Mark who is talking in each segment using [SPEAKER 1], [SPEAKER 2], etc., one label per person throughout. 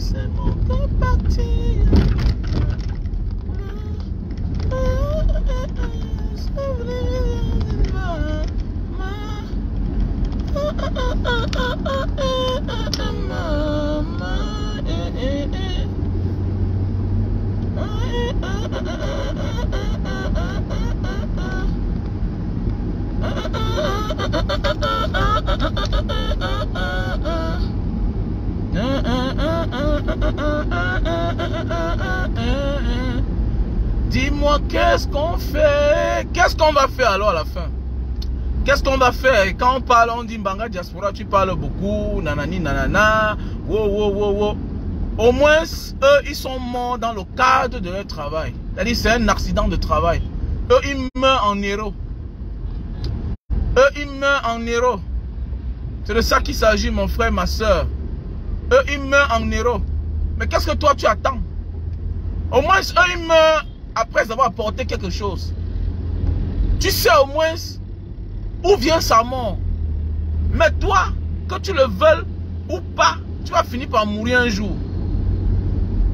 [SPEAKER 1] c'est mon cœur parti. Dis-moi, qu'est-ce qu'on fait? Qu'est-ce qu'on va faire alors à la fin? Qu'est-ce qu'on va faire? Quand on parle, on dit Mbanga Diaspora, tu parles beaucoup, nanani, nanana, wow, wow, wow, wow. Au moins, eux, ils sont morts dans le cadre de leur travail. C'est-à-dire, c'est un accident de travail. Eux, ils meurent en héros. Eux, ils meurent en héros. C'est de ça qu'il s'agit, mon frère, ma soeur. Eux, ils meurent en héros. Mais qu'est-ce que toi, tu attends? Au moins, eux, ils meurent après avoir apporté quelque chose. Tu sais au moins où vient sa mort. Mais toi, que tu le veuilles ou pas, tu vas finir par mourir un jour.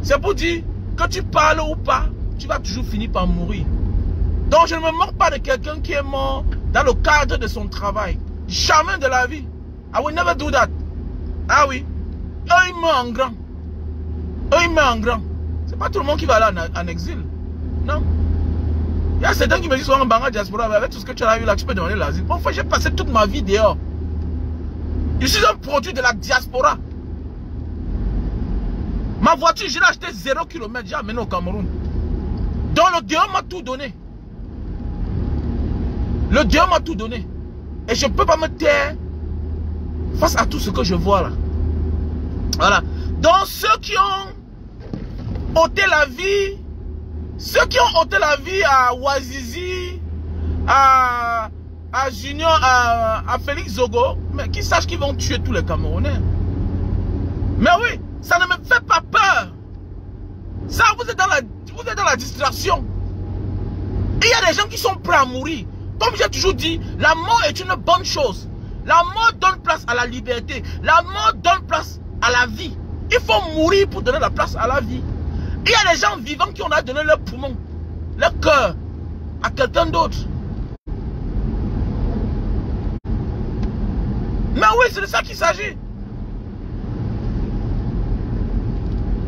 [SPEAKER 1] C'est pour dire que tu parles ou pas, tu vas toujours finir par mourir. Donc je ne me moque pas de quelqu'un qui est mort dans le cadre de son travail. Jamais de la vie. I will never do that. Ah oui. Eux, ils meurent en grand. Eux, ils meurent en grand. C'est pas tout le monde qui va aller en exil. Non. Il y a certains qui me disent souvent Mbanga Diaspora, avec tout ce que tu as eu là, tu peux demander l'asile. Bon, j'ai passé toute ma vie dehors. Je suis un produit de la diaspora. Ma voiture, je l'ai achetée 0 km, j'ai amené au Cameroun. Donc le Dieu m'a tout donné. Le Dieu m'a tout donné. Et je ne peux pas me taire face à tout ce que je vois là. Voilà. Donc ceux qui ont ôté la vie, ceux qui ont ôté la vie à Ouazizi, à Junior, à Félix Zogo, mais qui sachent qu'ils vont tuer tous les Camerounais. Mais oui, ça ne me fait pas peur. Ça, vous êtes dans la distraction. Et il y a des gens qui sont prêts à mourir. Comme j'ai toujours dit, la mort est une bonne chose. La mort donne place à la liberté. La mort donne place à la vie. Il faut mourir pour donner la place à la vie. Il y a des gens vivants qui ont donné leur poumon, leur cœur à quelqu'un d'autre. Mais oui, c'est de ça qu'il s'agit.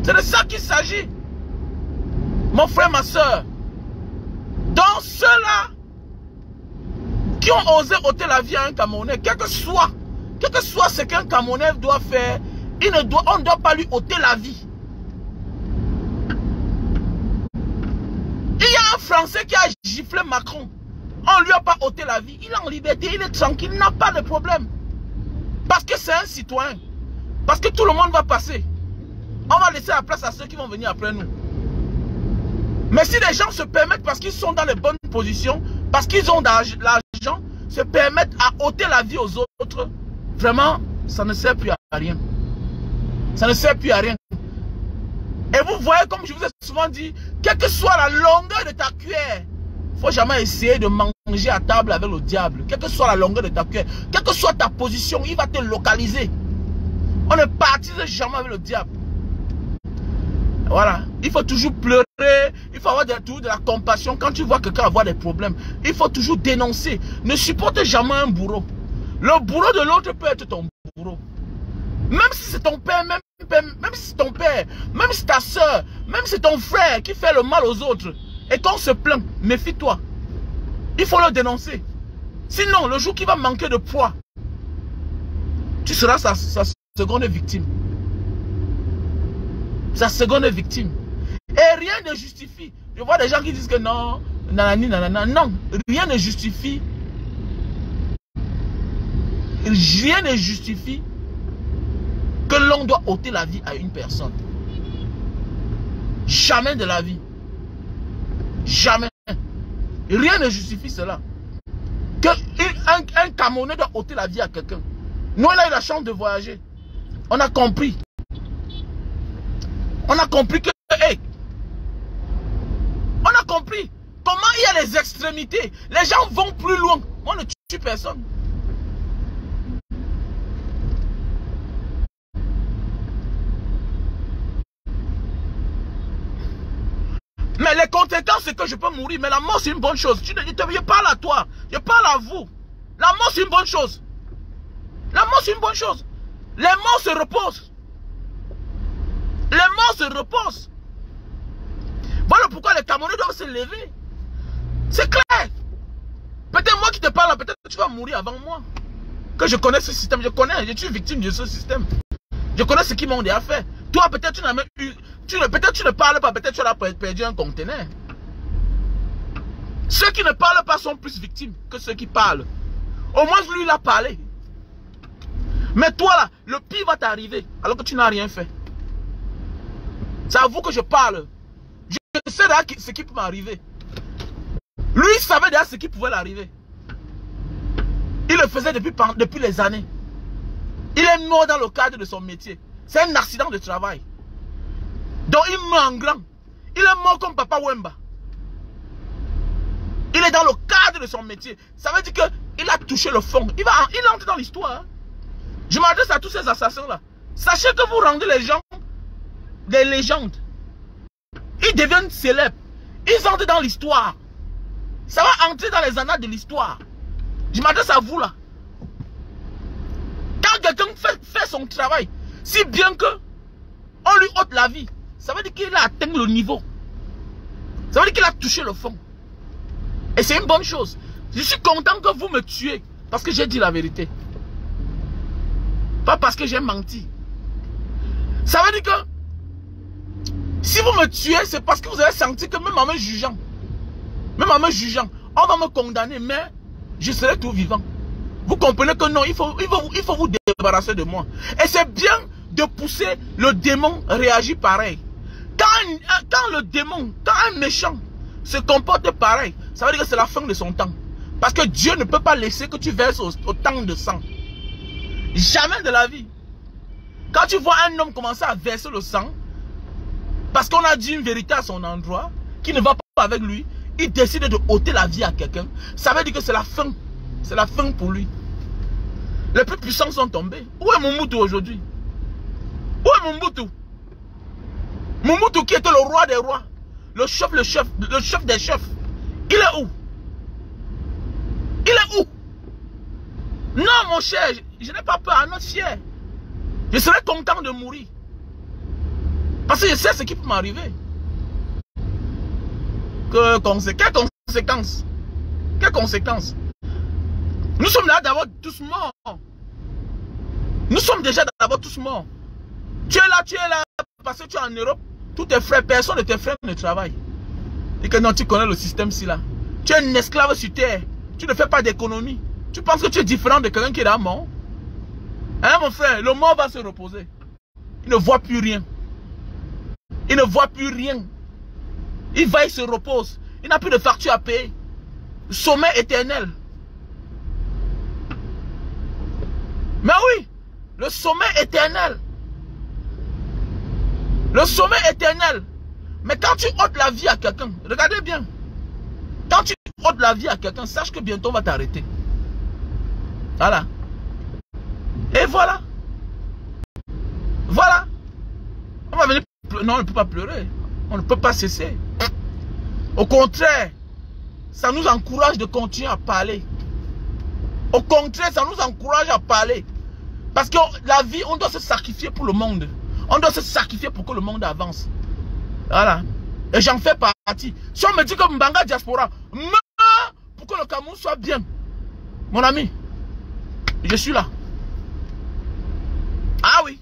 [SPEAKER 1] C'est de ça qu'il s'agit. Mon frère, ma soeur. Dans ceux-là qui ont osé ôter la vie à un Camerounais, quel que soit ce qu'un Camerounais doit faire, on ne doit pas lui ôter la vie. Il y a un Français qui a giflé Macron. On ne lui a pas ôté la vie. Il est en liberté, il est tranquille, il n'a pas de problème. Parce que c'est un citoyen. Parce que tout le monde va passer. On va laisser la place à ceux qui vont venir après nous. Mais si les gens se permettent, parce qu'ils sont dans les bonnes positions, parce qu'ils ont de l'argent, se permettent à ôter la vie aux autres, vraiment, ça ne sert plus à rien. Ça ne sert plus à rien. Et vous voyez, comme je vous ai souvent dit, quelle que soit la longueur de ta cuillère, il ne faut jamais essayer de manger à table avec le diable. Quelle que soit la longueur de ta cuillère, quelle que soit ta position, il va te localiser. On ne partise jamais avec le diable. Voilà. Il faut toujours pleurer, il faut avoir toujours de la compassion. Quand tu vois quelqu'un avoir des problèmes, il faut toujours dénoncer. Ne supporte jamais un bourreau. Le bourreau de l'autre peut être ton bourreau. Même si c'est ton père, même si c'est ton père, même si c'est ta soeur, même si c'est ton frère qui fait le mal aux autres. Et quand on se plaint, méfie-toi. Il faut le dénoncer. Sinon, le jour qu'il va manquer de poids, tu seras sa seconde victime. Sa seconde victime. Et rien ne justifie. Je vois des gens qui disent que non, nanani, nanana. Non, rien ne justifie. Rien ne justifie que l'on doit ôter la vie à une personne. Jamais de la vie. Jamais. Rien ne justifie cela. Qu'un Camerounais doit ôter la vie à quelqu'un. Nous, on a eu la chance de voyager. On a compris. On a compris que... Hey, on a compris comment il y a les extrémités. Les gens vont plus loin. On ne tue personne. Mais les conséquences, c'est que je peux mourir. Mais la mort, c'est une bonne chose. Je parle à toi. Je parle à vous. La mort, c'est une bonne chose. La mort, c'est une bonne chose. Les morts se reposent. Les morts se reposent. Voilà pourquoi les Camerounais doivent se lever. C'est clair. Peut-être moi qui te parle, peut-être que tu vas mourir avant moi. Que je connais ce système. Je connais. Je suis victime de ce système. Je connais ce qu'ils m'ont déjà fait. Toi, peut-être tu n'as même eu... Peut-être tu ne parles pas. Peut-être tu as perdu un conteneur. Ceux qui ne parlent pas sont plus victimes que ceux qui parlent. Au moins, lui, il a parlé. Mais toi, là, le pire va t'arriver alors que tu n'as rien fait. C'est à vous que je parle. Je sais déjà ce qui peut m'arriver. Lui, il savait déjà ce qui pouvait l'arriver. Il le faisait depuis les années. Il est mort dans le cadre de son métier. C'est un accident de travail. Donc, il meurt en grand. Il est mort comme Papa Wemba. Il est dans le cadre de son métier. Ça veut dire qu'il a touché le fond. Il entre dans l'histoire. Hein. Je m'adresse à tous ces assassins-là. Sachez que vous rendez les gens des légendes. Ils deviennent célèbres. Ils entrent dans l'histoire. Ça va entrer dans les annales de l'histoire. Je m'adresse à vous là. Quand quelqu'un fait son travail, si bien que on lui ôte la vie, ça veut dire qu'il a atteint le niveau. Ça veut dire qu'il a touché le fond. Et c'est une bonne chose. Je suis content que vous me tuez parce que j'ai dit la vérité. Pas parce que j'ai menti. Ça veut dire que si vous me tuez, c'est parce que vous avez senti que même en me jugeant, on va me condamner, mais je serai tout vivant. Vous comprenez que non, il faut vous débarrasser de moi. Et c'est bien de pousser le démon réagir pareil. Quand le démon, quand un méchant se comporte pareil, ça veut dire que c'est la fin de son temps. Parce que Dieu ne peut pas laisser que tu verses autant de sang. Jamais de la vie. Quand tu vois un homme commencer à verser le sang, parce qu'on a dit une vérité à son endroit, qui ne va pas avec lui, il décide de ôter la vie à quelqu'un, ça veut dire que c'est la fin. C'est la fin pour lui. Les plus puissants sont tombés. Où est Mobutu aujourd'hui? Où est Mobutu? Mobutu qui était le roi des rois, le chef des chefs. Il est où? Il est où? Non mon cher, je n'ai pas peur, non fier. Je serais content de mourir. Parce que je sais ce qui peut m'arriver. Quelles conséquences? Quelles conséquences? Nous sommes là d'abord tous morts. Nous sommes déjà d'abord tous morts. Tu es là parce que tu es en Europe. Tous tes frères, personne de tes frères ne travaille. Et que non, tu connais le système-ci là. Tu es un esclave sur terre. Tu ne fais pas d'économie. Tu penses que tu es différent de quelqu'un qui est là mort? Hein mon frère, le mort va se reposer. Il ne voit plus rien. Il ne voit plus rien. Il va, il se repose. Il n'a plus de facture à payer. Sommeil éternel. Mais oui, le sommeil éternel. Le sommeil éternel. Mais quand tu ôtes la vie à quelqu'un, regardez bien. Quand tu ôtes la vie à quelqu'un, sache que bientôt on va t'arrêter. Voilà. Et voilà. Voilà. On va venir pleurer. Non, on ne peut pas pleurer. On ne peut pas cesser. Au contraire, ça nous encourage de continuer à parler. Au contraire, ça nous encourage à parler. Parce que la vie, on doit se sacrifier pour le monde. On doit se sacrifier pour que le monde avance. Voilà. Et j'en fais partie. Si on me dit que Mbanga Diaspora meurt pour que le Cameroun soit bien, mon ami, je suis là. Ah oui.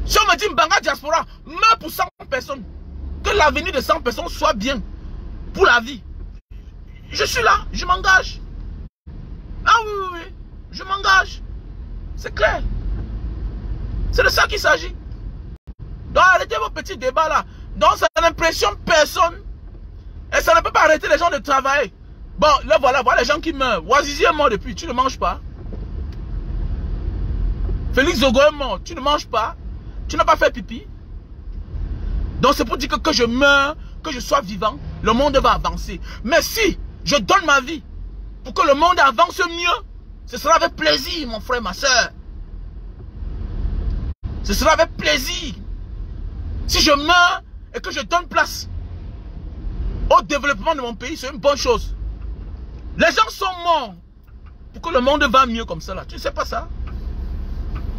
[SPEAKER 1] Si on me dit Mbanga Diaspora meurt pour 100 personnes, que l'avenir de 100 personnes soit bien pour la vie, je suis là, je m'engage. Ah oui, oui, oui, je m'engage. C'est clair. C'est de ça qu'il s'agit. Donc arrêtez vos petits débats là. Donc ça n'impressionne personne. Et ça ne peut pas arrêter les gens de travailler. Bon, là voilà les gens qui meurent. Ouazizi est mort depuis, tu ne manges pas. Félix Zogo est mort, tu ne manges pas. Tu n'as pas fait pipi. Donc c'est pour dire que je meurs, que je sois vivant, le monde va avancer. Mais si je donne ma vie pour que le monde avance mieux, ce sera avec plaisir, mon frère, ma soeur. Ce sera avec plaisir. Si je meurs et que je donne place au développement de mon pays, c'est une bonne chose. Les gens sont morts pour que le monde va mieux comme ça là. Tu ne sais pas ça?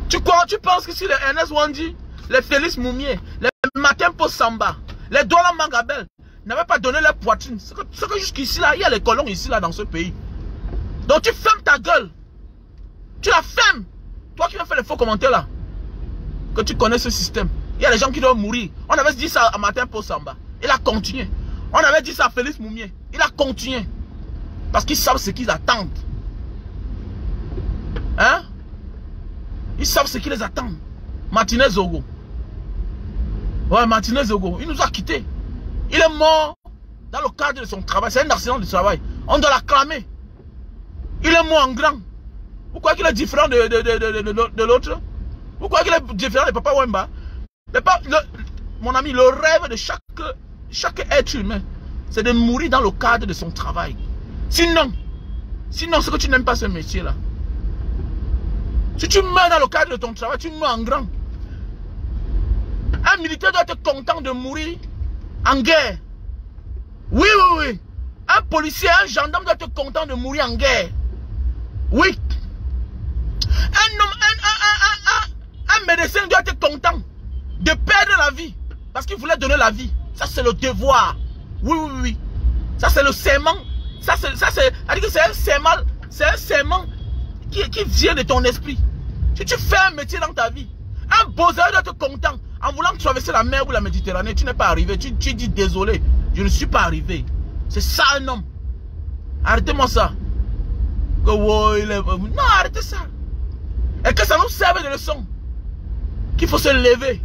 [SPEAKER 1] Tu penses que si les Ernest Wandi, les Félix Moumier, les Martin Samba, les Douala Mangabel n'avaient pas donné leur poitrine? C'est que jusqu'ici là, il y a les colons ici là dans ce pays. Donc tu fermes ta gueule. Tu la fermes. Toi qui viens faire les faux commentaires là. Que tu connais ce système. Il y a des gens qui doivent mourir. On avait dit ça à Martin Samba. Il a continué. On avait dit ça à Félix Moumier. Il a continué. Parce qu'ils savent ce qu'ils attendent. Hein? Ils savent ce qui les attend. Martinez Zogo. Ouais, Martinez Zogo. Il nous a quittés. Il est mort dans le cadre de son travail. C'est un accident de travail. On doit l'acclamer. Il est mort en grand. Vous croyez qu'il est différent de l'autre? Vous croyez qu'il est différent de Papa Wemba? Mon ami, le rêve de chaque être humain, c'est de mourir dans le cadre de son travail. Sinon, c'est que tu n'aimes pas ce métier-là. Si tu meurs dans le cadre de ton travail, tu meurs en grand. Un militaire doit être content de mourir en guerre. Oui, oui, oui. Un policier, un gendarme doit être content de mourir en guerre. Oui. Un médecin doit être content de perdre la vie parce qu'il voulait donner la vie. Ça, c'est le devoir. Oui, oui, oui. Ça, c'est le serment. C'est un serment qui vient de ton esprit. Si tu fais un métier dans ta vie, un beau-zeur doit être content. En voulant traverser la mer ou la Méditerranée, tu n'es pas arrivé. Tu dis désolé, je ne suis pas arrivé. C'est ça un homme. Arrêtez-moi ça. Non, arrêtez ça. Et que ça nous serve de leçon. Qu'il faut se lever.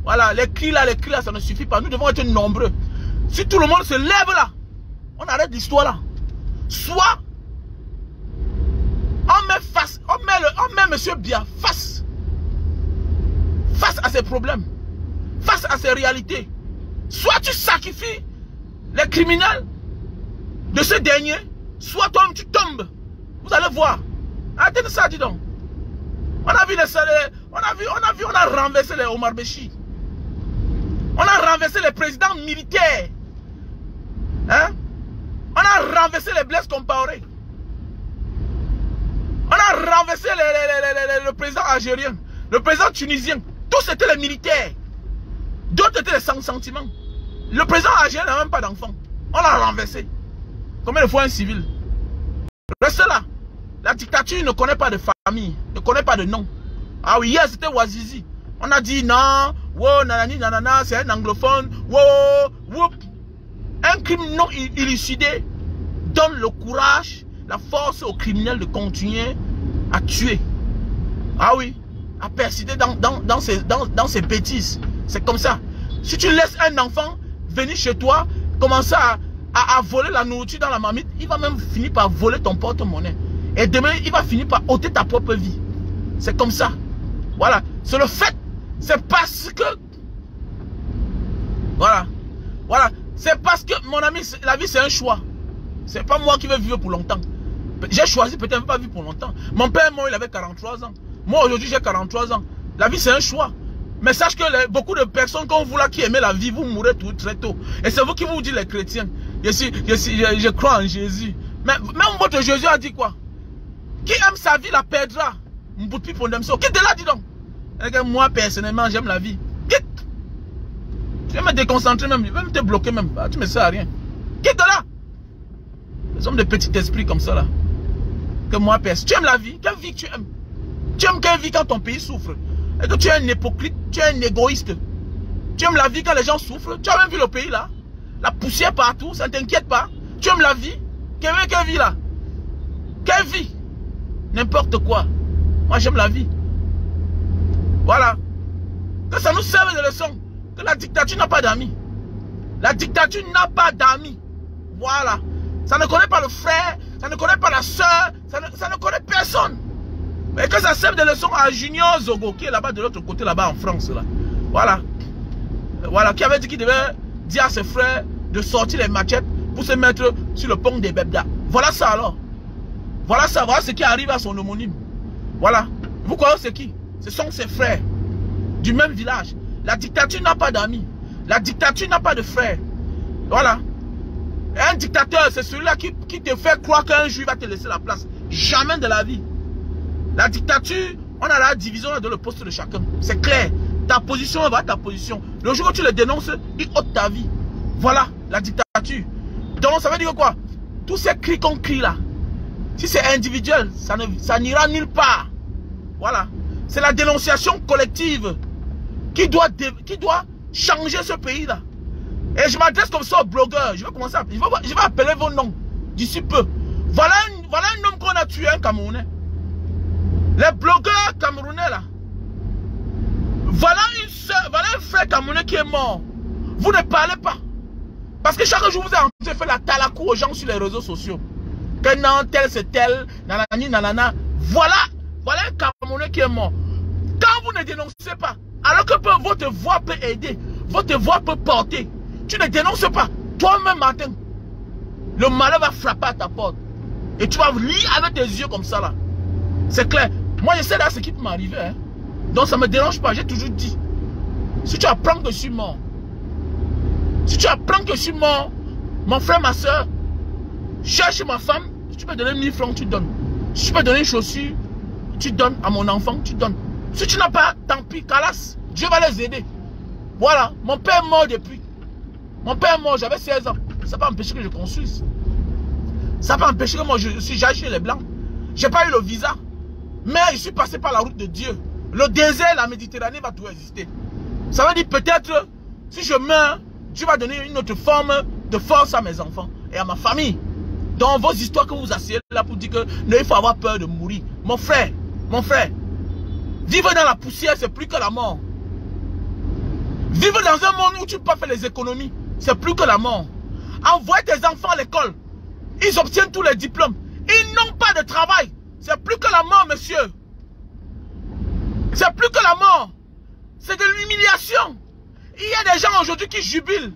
[SPEAKER 1] Voilà, les cris là, ça ne suffit pas. Nous devons être nombreux. Si tout le monde se lève là, on arrête l'histoire là. Soit on met monsieur Bia face à ses problèmes, face à ses réalités. Soit tu sacrifies les criminels de ce dernier, soit toi tu tombes. Vous allez voir. Arrêtez de ça, dis donc. On a vu on a renversé les Omar Béchi. On a renversé les présidents militaires. Hein? On a renversé les Blaise Compaoré. On a renversé le président algérien, le président tunisien. Tous étaient les militaires. D'autres étaient les sans sentiments. Le président algérien n'a même pas d'enfant. On l'a renversé. Combien de fois un civil? Restez là. La dictature ne connaît pas de famille, ne connaît pas de nom. Ah oui, hier c'était Ouazizi. On a dit non, wow, nanani, nanana, c'est un anglophone. Wow, whoop. Un crime non élucidé donne le courage, la force aux criminels de continuer à tuer. Ah oui, à persister dans ces bêtises. C'est comme ça. Si tu laisses un enfant venir chez toi, commencer à voler la nourriture dans la marmite, il va même finir par voler ton porte-monnaie. Et demain, il va finir par ôter ta propre vie. C'est comme ça. Voilà. C'est le fait. C'est parce que... Voilà. Voilà. C'est parce que, mon ami, la vie, c'est un choix. C'est pas moi qui veux vivre pour longtemps. J'ai choisi peut-être pas vivre pour longtemps. Mon père, moi, il avait 43 ans. Moi, aujourd'hui, j'ai 43 ans. La vie, c'est un choix. Mais sache que beaucoup de personnes comme vous là qui aimez la vie, vous mourrez très tôt. Et c'est vous qui vous dites les chrétiens. Je crois en Jésus. Mais même votre Jésus a dit quoi? Qui aime sa vie la perdra. Quitte de là, dis donc. Et moi, personnellement, j'aime la vie. Quitte. Tu vas me déconcentrer même. Je vais me te bloquer même. Tu ne me sers à rien. Quitte de là. Les hommes de petit esprit comme ça là. Que moi, personne. Tu aimes la vie? Quelle vie tu aimes? Tu aimes quelle vie quand ton pays souffre? Et que tu es un hypocrite, tu es un égoïste. Tu aimes la vie quand les gens souffrent. Tu as même vu le pays là. La poussière partout, ça ne t'inquiète pas. Tu aimes la vie? Quelle vie là? Quelle vie? N'importe quoi. Moi j'aime la vie. Voilà. Que ça nous serve de leçon. Que la dictature n'a pas d'amis. La dictature n'a pas d'amis. Voilà. Ça ne connaît pas le frère. Ça ne connaît pas la soeur. Ça ne connaît personne. Et que ça serve de leçon à Junior Zogo qui est là-bas de l'autre côté là-bas en France là. Voilà. Voilà. Qui avait dit qu'il devait dire à ses frères de sortir les machettes pour se mettre sur le pont des Bebda. Voilà ça alors. Voilà ça, voilà ce qui arrive à son homonyme. Voilà. Vous croyez c'est qui? Ce sont ses frères. Du même village. La dictature n'a pas d'amis. La dictature n'a pas de frères. Voilà. Un dictateur, c'est celui-là qui te fait croire qu'un jour il va te laisser la place. Jamais de la vie. La dictature, on a la division dans le poste de chacun. C'est clair. Ta position va ta position. Le jour où tu le dénonces, il ôte ta vie. Voilà, la dictature. Donc ça veut dire quoi? Tous ces cris qu'on crie là, si c'est individuel, ça n'ira nulle part. Voilà. C'est la dénonciation collective qui doit changer ce pays-là. Et je m'adresse comme ça aux blogueurs. Je vais commencer à... Je vais appeler vos noms d'ici peu. Voilà un homme qu'on a tué, un Camerounais. Les blogueurs camerounais là. Voilà un frère camerounais qui est mort. Vous ne parlez pas. Parce que chaque jour vous avez fait la talakou aux gens sur les réseaux sociaux. Que non, tel c'est tel, nanani, nanana. Voilà un Camerounais qui est mort. Quand vous ne dénoncez pas, alors que votre voix peut aider, votre voix peut porter, tu ne dénonces pas. Toi-même, Martin, le malheur va frapper à ta porte. Et tu vas lire avec tes yeux comme ça là. C'est clair. Moi, je sais là ce qui peut m'arriver. Hein. Donc, ça ne me dérange pas. J'ai toujours dit. Si tu apprends que je suis mort, si tu apprends que je suis mort, mon frère, ma soeur, cherche ma femme. Si tu peux donner 1000 francs, tu donnes. Si tu peux donner une chaussure, tu donnes à mon enfant, tu donnes. Si tu n'as pas, tant pis, Calas, Dieu va les aider. Voilà. Mon père est mort depuis. Mon père est mort, j'avais 16 ans. Ça n'a pas empêché que je construise. Ça n'a pas empêché que moi, j'aille chez les Blancs. Je n'ai pas eu le visa. Mais je suis passé par la route de Dieu. Le désert, la Méditerranée va toujours exister. Ça veut dire peut-être, si je meurs, Dieu va donner une autre forme de force à mes enfants et à ma famille. Dans vos histoires que vous asseyez là pour dire que il faut avoir peur de mourir. Mon frère, vivre dans la poussière, c'est plus que la mort. Vivre dans un monde où tu ne peux pas faire les économies, c'est plus que la mort. Envoie tes enfants à l'école. Ils obtiennent tous les diplômes. Ils n'ont pas de travail. C'est plus que la mort, monsieur. C'est plus que la mort. C'est de l'humiliation. Il y a des gens aujourd'hui qui jubilent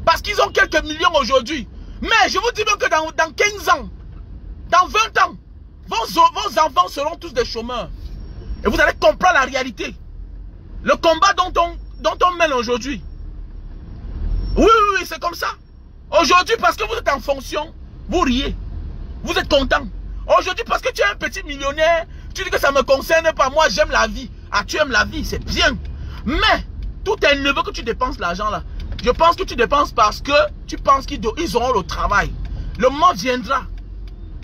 [SPEAKER 1] parce qu'ils ont quelques millions aujourd'hui. Mais je vous dis même que dans 15 ans, dans 20 ans, vos enfants seront tous des chômeurs. Et vous allez comprendre la réalité. Le combat dont on mène aujourd'hui. Oui, c'est comme ça. Aujourd'hui, parce que vous êtes en fonction, vous riez. Vous êtes content. Aujourd'hui, parce que tu es un petit millionnaire, tu dis que ça ne me concerne pas. Moi, j'aime la vie. Ah, tu aimes la vie, c'est bien. Mais, tout tes neveux que tu dépenses l'argent là, je pense que tu dépenses parce que tu penses qu'ils auront le travail. Le moment viendra.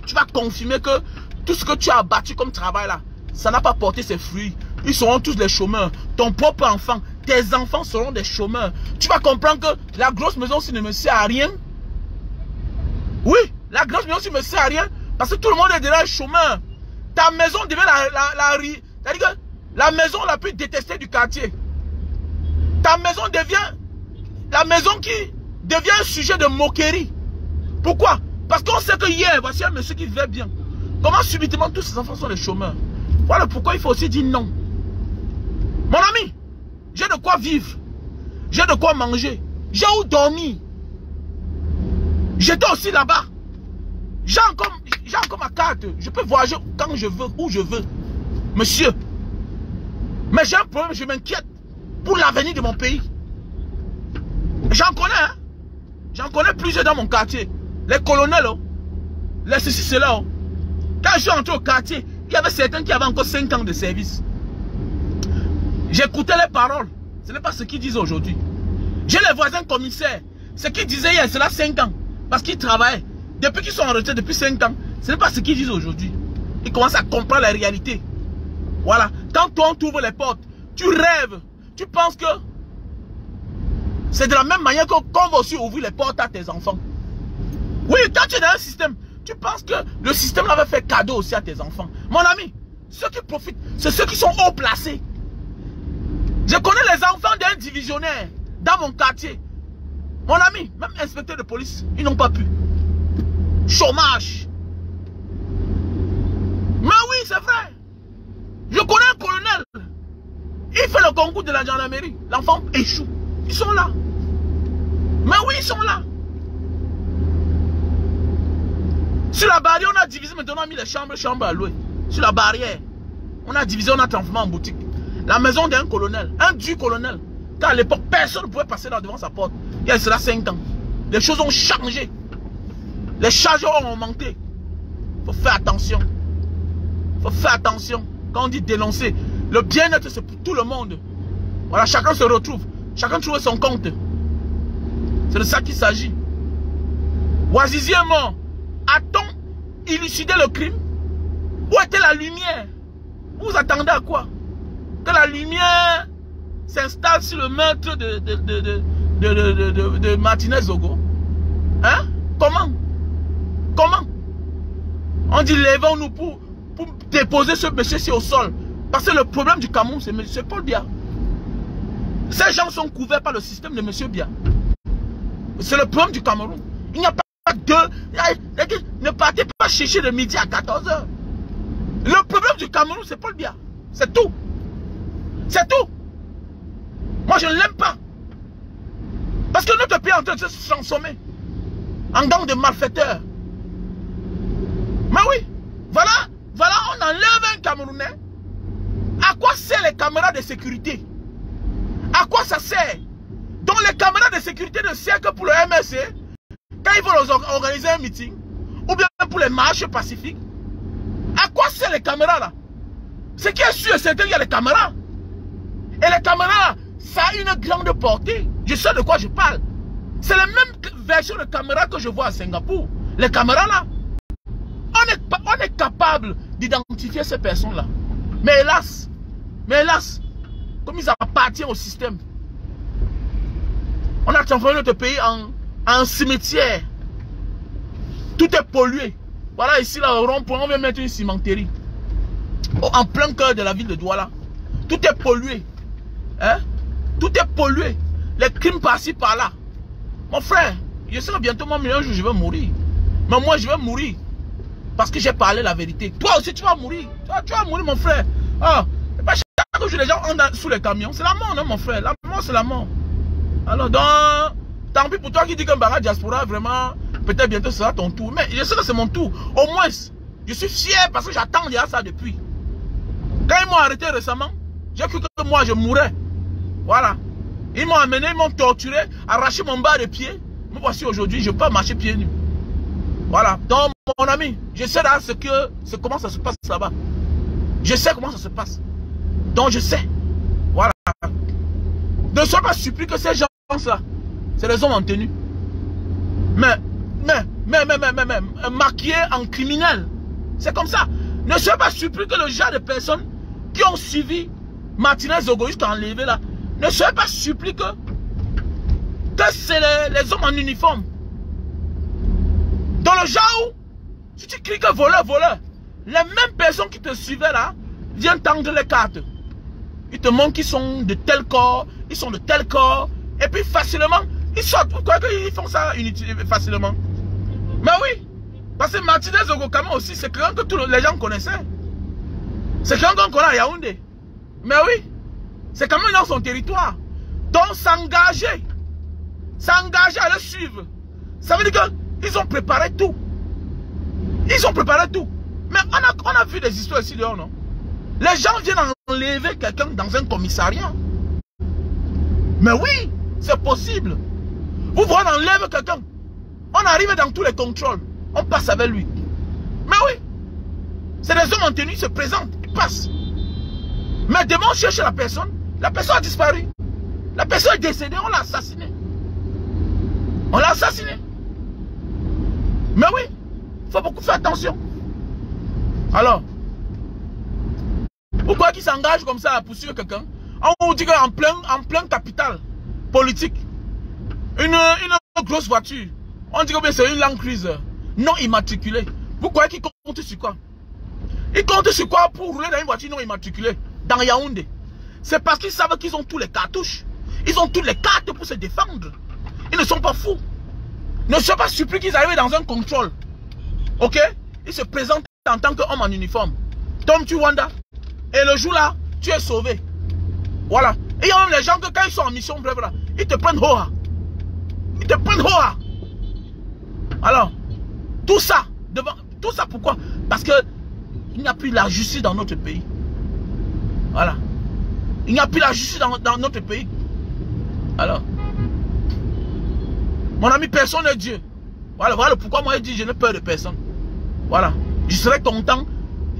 [SPEAKER 1] Tu vas confirmer que tout ce que tu as abattu comme travail là, ça n'a pas porté ses fruits. Ils seront tous des chômeurs. Ton propre enfant, tes enfants seront des chômeurs. Tu vas comprendre que la grosse maison aussi ne me sert à rien. Oui, la grosse maison aussi ne me sert à rien. Parce que tout le monde est déjà chômeur. Ta maison devient c'est-à-dire que la maison la plus détestée du quartier. Ta maison devient la maison qui devient un sujet de moquerie. Pourquoi? Parce qu'on sait que hier, voici un monsieur qui vivait bien. Comment subitement tous ces enfants sont des chômeurs? Voilà pourquoi il faut aussi dire non. Mon ami, j'ai de quoi vivre. J'ai de quoi manger. J'ai où dormir. J'étais aussi là-bas. J'ai encore ma carte. Je peux voyager quand je veux, où je veux. Monsieur. Mais j'ai un problème, je m'inquiète pour l'avenir de mon pays. J'en connais, hein. J'en connais plusieurs dans mon quartier. Les colonels, oh. Les ceci, cela, oh. Quand je suis entré au quartier, il y avait certains qui avaient encore 5 ans de service. J'écoutais les paroles. Ce n'est pas ce qu'ils disent aujourd'hui. J'ai les voisins commissaires. Ce qu'ils disaient hier, c'est là 5 ans. Parce qu'ils travaillaient. Depuis qu'ils sont en retraite, depuis 5 ans. Ce n'est pas ce qu'ils disent aujourd'hui. Ils commencent à comprendre la réalité. Voilà. Quand toi, on t'ouvre les portes, tu rêves. Tu penses que c'est de la même manière qu'on va aussi ouvrir les portes à tes enfants. Oui, quand tu es dans un système, tu penses que le système va faire cadeau aussi à tes enfants. Mon ami, ceux qui profitent, c'est ceux qui sont haut placés. Je connais les enfants d'un divisionnaire dans mon quartier. Mon ami, même inspecteur de police, ils n'ont pas pu. Chômage. Mais oui, c'est vrai. Je connais un colonel. Il fait le concours de la gendarmerie. L'enfant échoue. Ils sont là. Mais oui, ils sont là. Sur la barrière, on a divisé, maintenant on a mis les chambres à louer. Sur la barrière, on a divisé, on a transformé en boutique. La maison d'un colonel, un du colonel. Car à l'époque, personne ne pouvait passer là devant sa porte. Il y a cela 5 ans. Les choses ont changé. Les chargeurs ont augmenté. Il faut faire attention. Il faut faire attention. Quand on dit dénoncer, le bien-être c'est pour tout le monde. Voilà, chacun se retrouve. Chacun trouve son compte. C'est de ça qu'il s'agit. Ouazizi est mort. A-t-on élucidé le crime? Où était la lumière? Vous attendez à quoi? Que la lumière s'installe sur le meurtre de Martinez Zogo? Hein? Comment? Comment? On dit lèvons-nous pour déposer ce monsieur-ci au sol. Parce que le problème du Cameroun, c'est M. Paul Biya. Ces gens sont couverts par le système de M. Biya. C'est le problème du Cameroun. Il n'y a pas de... Ne partez pas chercher de midi à 14 h. Le problème du Cameroun, c'est Paul Biya. C'est tout. C'est tout. Moi, je ne l'aime pas. Parce que notre pays est en train de se transformer en gang de malfaiteurs. Mais oui, voilà, on enlève un Camerounais. À quoi servent les caméras de sécurité? À quoi ça sert? Donc les caméras de sécurité ne servent que pour le MSC, quand ils vont organiser un meeting, ou bien pour les marches pacifiques. À quoi servent les caméras là? Ce qui est sûr, c'est qu'il y a les caméras. Et les caméras, ça a une grande portée. Je sais de quoi je parle. C'est la même version de caméra que je vois à Singapour. Les caméras là, on est capable d'identifier ces personnes-là. Mais hélas, comme ils appartiennent au système, on a transformé notre pays en un cimetière. Tout est pollué. Voilà, ici, là, au rond-point, on vient mettre une cimenterie. En plein cœur de la ville de Douala. Tout est pollué. Hein? Tout est pollué. Les crimes par-ci, par-là. Mon frère, je sais que bientôt, moi, un jour, je vais mourir. Mais moi, je vais mourir. Parce que j'ai parlé la vérité. Toi aussi, tu vas mourir. Tu vas mourir, mon frère. Ah, chaque jour, les gens entrent sous les camions. C'est la mort, non, mon frère. La mort, c'est la mort. Alors, donc, tant pis pour toi qui dis qu'un barrage diaspora, vraiment, peut-être bientôt sera ton tour. Mais je sais que c'est mon tour. Au moins, je suis fier parce que j'attends déjà ça depuis. Quand ils m'ont arrêté récemment, j'ai cru que moi, je mourrais. Voilà. Ils m'ont amené, ils m'ont torturé, arraché mon bas de pied. Me voici aujourd'hui, je peux marcher pieds nus. Voilà. Donc, mon ami, je sais là comment ça se passe là-bas. Je sais comment ça se passe. Donc, je sais. Voilà. Ne sois pas surpris que ces gens-là, c'est des hommes en tenue. Mais, maquillés en criminel. C'est comme ça. Ne sois pas surpris que le genre de personnes qui ont suivi Martinez Zogo jusqu'à enlever là, ne soyez pas surpris que c'est les hommes en uniforme. Dans le genre où, si tu cliques voleur, les mêmes personnes qui te suivaient là, viennent tendre les cartes. Ils te montrent qu'ils sont de tel corps, ils sont de tel corps, et puis facilement, ils sortent. Pourquoi ils font ça facilement? Mais oui, parce que Martinez Zogo Kama aussi, c'est quelqu'un que tous les gens connaissaient. C'est quelqu'un qu'on connaît à Yaoundé. Mais oui, c'est quand même dans son territoire. Donc s'engager à le suivre, ça veut dire qu'ils ont préparé tout. Ils ont préparé tout. Mais on a vu des histoires ici dehors, non? Les gens viennent enlever quelqu'un dans un commissariat. Mais oui, c'est possible. Vous voyez, on enlève quelqu'un. On arrive dans tous les contrôles. On passe avec lui. Mais oui, c'est des hommes en tenue, ils se présentent, ils passent. Mais demain, on cherche la personne a disparu. La personne est décédée, on l'a assassinée. On l'a assassinée. Mais oui, il faut beaucoup faire attention. Alors, pourquoi qu'ils s'engagent comme ça à poursuivre quelqu'un? On vous dit qu'en plein capital politique, une grosse voiture, on dit que c'est une Land Cruiser non immatriculée. Vous croyez qu'ils comptent sur quoi? Ils comptent sur quoi pour rouler dans une voiture non immatriculée dans Yaoundé? C'est parce qu'ils savent qu'ils ont tous les cartouches. Ils ont toutes les cartes pour se défendre. Ils ne sont pas fous. Ne sois pas surpris qu'ils arrivent dans un contrôle. Ok? Ils se présentent en tant qu'homme en uniforme. Tom Tuwanda. Et le jour là, tu es sauvé. Voilà. Et il y a même les gens que quand ils sont en mission, bref là, ils te prennent hoa. Ils te prennent hoa. Alors, tout ça pourquoi? Parce que il n'y a plus la justice dans notre pays. Voilà. Il n'y a plus la justice dans notre pays. Alors, mon ami, personne n'est Dieu. Voilà, voilà pourquoi moi je dis je n'ai peur de personne. Voilà. Je serai content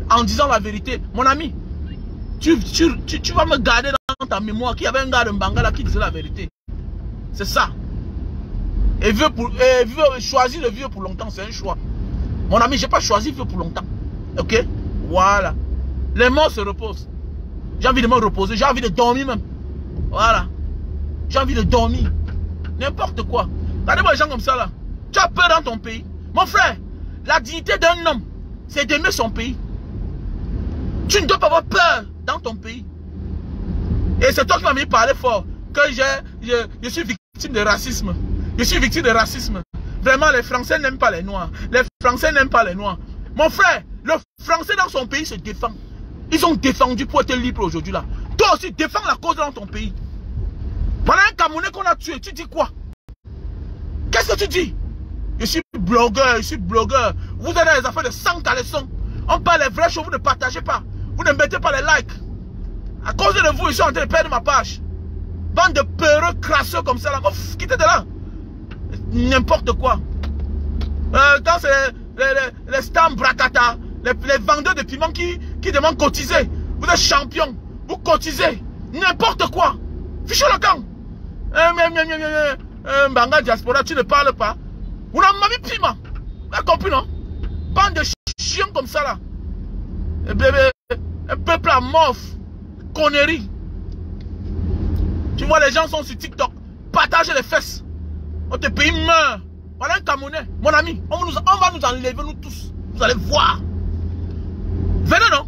[SPEAKER 1] en disant la vérité. Mon ami, tu vas me garder dans ta mémoire qu'il y avait un gars de Mbangala qui disait la vérité. C'est ça. Et choisir le vieux pour longtemps, c'est un choix. Mon ami, je n'ai pas choisi vieux pour longtemps. Ok? Voilà. Les morts se reposent. J'ai envie de me reposer, j'ai envie de dormir même. Voilà. J'ai envie de dormir. N'importe quoi. Regardez-moi les gens comme ça là. Tu as peur dans ton pays. Mon frère, la dignité d'un homme, c'est d'aimer son pays. Tu ne dois pas avoir peur dans ton pays. Et c'est toi qui m'as mis parler fort. Que je suis victime de racisme. Je suis victime de racisme. Vraiment, les Français n'aiment pas les Noirs. Les Français n'aiment pas les Noirs. Mon frère, le Français dans son pays se défend. Ils ont défendu pour être libre aujourd'hui là. Toi aussi, défends la cause dans ton pays. Voilà un Camerounais qu'on a tué. Tu dis quoi? Qu'est-ce que tu dis? Je suis blogueur, je suis blogueur. Vous êtes dans les affaires de sang caleçon. On parle les vraies choses, vous ne partagez pas. Vous ne mettez pas les likes. À cause de vous, je suis en train de perdre ma page. Bande de peureux crasseux comme ça là. Quittez de là. N'importe quoi. Quand c'est les stamps bracata, les vendeurs de piments qui demandent cotiser. Vous êtes champion. Vous cotisez. N'importe quoi. Fichez le camp. Mbanga diaspora, tu ne parles pas. Vous n'avez pas vu piment. Vous avez compris, non? Bande de chiens comme ça là. Un peuple à morphe. Connerie. Tu vois, les gens sont sur TikTok. Partagez les fesses. Notre pays meurt. Voilà un Camerounais. Mon ami, on va nous enlever, nous tous. Vous allez voir. Venez, non?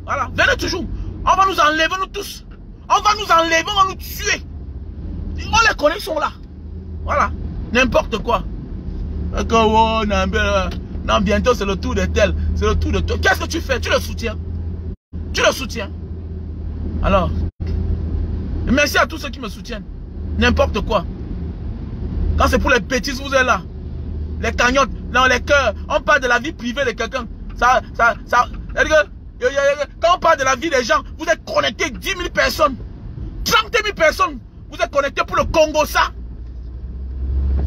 [SPEAKER 1] Voilà, venez toujours. On va nous enlever, nous tous. On va nous enlever, on va nous tuer. On les connaît, ils sont là. Voilà. N'importe quoi. Non, bientôt c'est le tour de tel. C'est le tour de toi. Qu'est-ce que tu fais? Tu le soutiens. Tu le soutiens. Alors, merci à tous ceux qui me soutiennent. N'importe quoi. Quand c'est pour les bêtises, vous êtes là. Les cagnottes, dans les cœurs. On parle de la vie privée de quelqu'un. Quand on parle de la vie des gens, vous êtes connectés 10 000 personnes. 30 000 personnes. Vous êtes connectés pour le Congo, ça.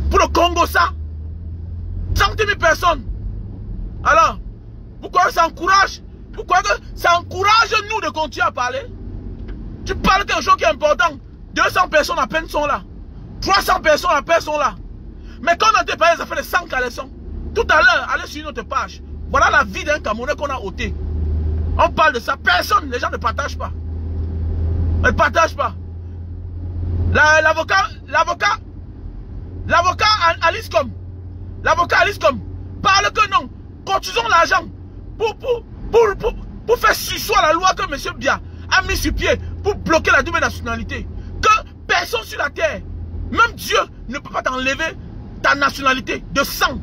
[SPEAKER 1] Pour le Congo, ça. 30 000 personnes. Alors, vous croyez que ça encourage? Vous croyez que ça encourage nous de continuer à parler? Tu parles de quelque chose qui est important. 200 personnes à peine sont là. 300 personnes à peine sont là. Mais quand on a parlé des affaires de 100 caleçons, tout à l'heure, allez sur notre page. Voilà la vie d'un Camerounais qu'on a ôté. On parle de ça. Personne, les gens ne partagent pas. Ils ne partagent pas. L'avocat Aliscom parle que non. Cotisons l'argent pour faire sursoir la loi que M. Bia a mis sur pied pour bloquer la double nationalité. Que personne sur la terre, même Dieu, ne peut pas t'enlever ta nationalité de sang.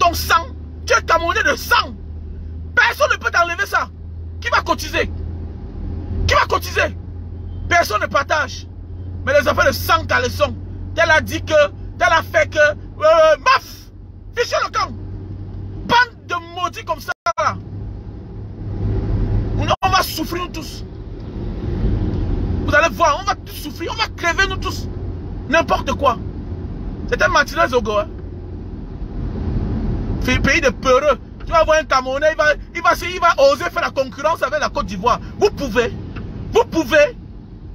[SPEAKER 1] Ton sang, tu es Camerounais de sang. Personne ne peut t'enlever ça. Qui va cotiser? Qui va cotiser? Personne ne partage. Mais les affaires de sang caleçon, tel a dit que, tel a fait que, maf, fichez le camp. Bande de maudits comme ça, là. On va souffrir nous tous. Vous allez voir, on va tous souffrir, on va crever nous tous. N'importe quoi. C'est un Martinez Zogo. Hein. Pays de peureux. Tu vas voir un Camerounais, il va oser faire la concurrence avec la Côte d'Ivoire. Vous pouvez.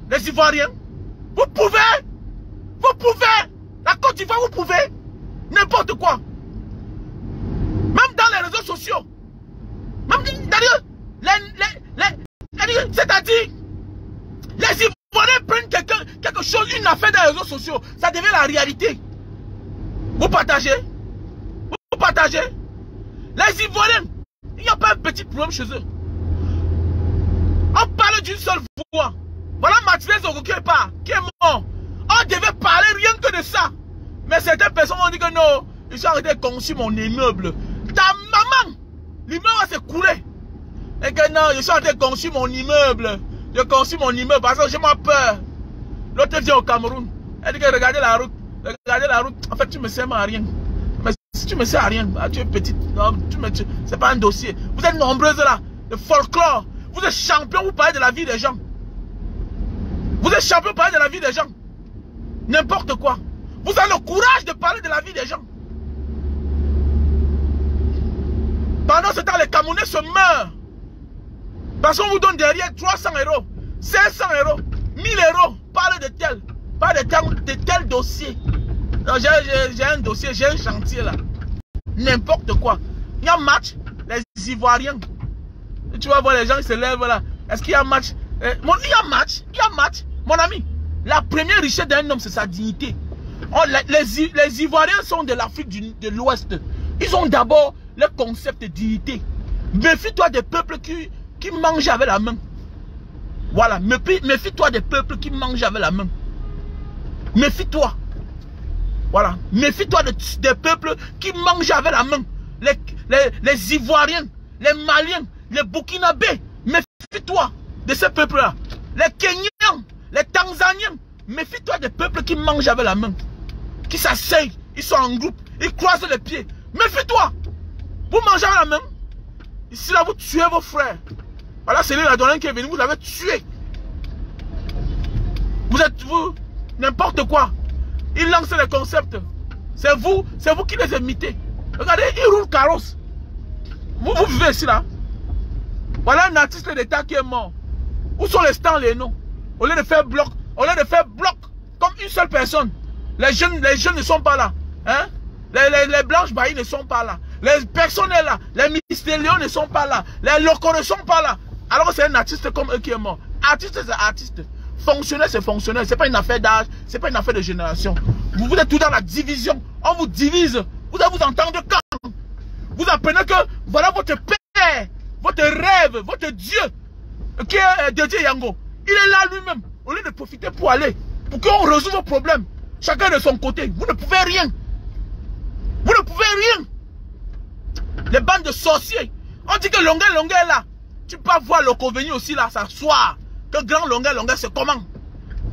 [SPEAKER 1] Les Ivoiriens. Vous pouvez. La Côte d'Ivoire, vous pouvez. N'importe quoi. Même dans les réseaux sociaux. Même, c'est-à-dire, les Ivoiriens prennent quelque chose, une affaire dans les réseaux sociaux. Ça devient la réalité. Vous partagez. Les Ivoiriens, il n'y a pas un petit problème chez eux. On parle d'une seule voix. Voilà Martinez Zogo qui est mort. On devait parler rien que de ça. Mais certaines personnes ont dit que non, ils sont arrêtés de construire mon immeuble. Ta maman, l'immeuble va s'écouler. Et que non, je suis en train de construire mon immeuble. Je construis mon immeuble parce que j'ai ma peur. L'autre vient au Cameroun. Elle dit que regardez la route. En fait, tu me sers à rien. Mais si tu me sers à rien, tu es petite. C'est pas un dossier. Vous êtes nombreuses là. Le folklore. Vous êtes champion, vous parlez de la vie des gens. N'importe quoi. Vous avez le courage de parler de la vie des gens. Pendant ce temps, les Camerounais se meurent. Parce qu'on vous donne derrière 300 €, 500 €, 1000 €. Parle de tel. Parle de tel dossier. J'ai un dossier, j'ai un chantier là. N'importe quoi. Il y a un match, les Ivoiriens. Tu vas voir les gens qui se lèvent là. Est-ce qu'il y a un match? Il y a un match. Il y a un match. Mon ami, la première richesse d'un homme, c'est sa dignité. Les Ivoiriens sont de l'Afrique de l'Ouest. Ils ont d'abord le concept de dignité. Méfie-toi des peuples qui mangent avec la main. Voilà. Méfie-toi des peuples qui mangent avec la main. Méfie-toi. Voilà. Méfie-toi des peuples qui mangent avec la main. Les Ivoiriens, les Maliens, les Burkinabés. Méfie-toi de ces peuples-là. Les Kenyans, les Tanzaniens. Méfie-toi des peuples qui mangent avec la main. Qui s'asseyent, ils sont en groupe, ils croisent les pieds. Méfie-toi. Vous mangez avec la main. Ici là, vous tuez vos frères. Voilà, c'est lui la donne qui est venu, vous l'avez tué. Vous êtes vous, n'importe quoi. Il lance les concepts. C'est vous qui les imitez. Regardez, il roule carrosse. Vous vivez ici là. Voilà un artiste d'État qui est mort. Où sont les stands, les noms? Au lieu de faire bloc, comme une seule personne. Les jeunes ne sont pas là. Hein? Les blanches baillies ne sont pas là. Les personnes là. Les mystérieux ne sont pas là. Les locaux ne sont pas là. Alors c'est un artiste comme eux qui est mort. Artiste, c'est artiste. Fonctionnaire, c'est fonctionnaire. C'est pas une affaire d'âge. C'est pas une affaire de génération. Vous êtes tout dans la division. On vous divise. Vous allez vous entendre quand? Vous apprenez que voilà votre père, votre rêve, votre Dieu, qui est Didier Yango. Il est là lui-même. Au lieu de profiter pour aller, pour qu'on résolve vos problèmes. Chacun de son côté. Vous ne pouvez rien. Vous ne pouvez rien. Les bandes de sorciers. On dit que Longuet est là. Tu peux voir Loco venir aussi là s'asseoir. Que grand Longuet, c'est comment?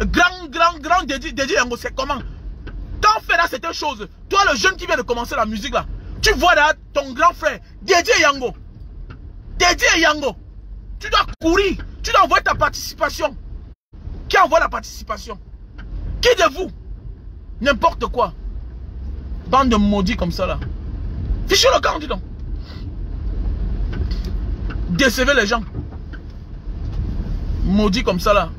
[SPEAKER 1] Grand Dédié Yango, c'est comment? Quand on fait là certaines choses, toi le jeune qui vient de commencer la musique là, tu vois là ton grand frère, Dédié Yango. Tu dois courir. Tu dois envoyer ta participation. Qui envoie la participation? Qui de vous? N'importe quoi. Bande de maudits comme ça là. Fichez le camp, dis donc. Décevez les gens. Maudits comme ça là.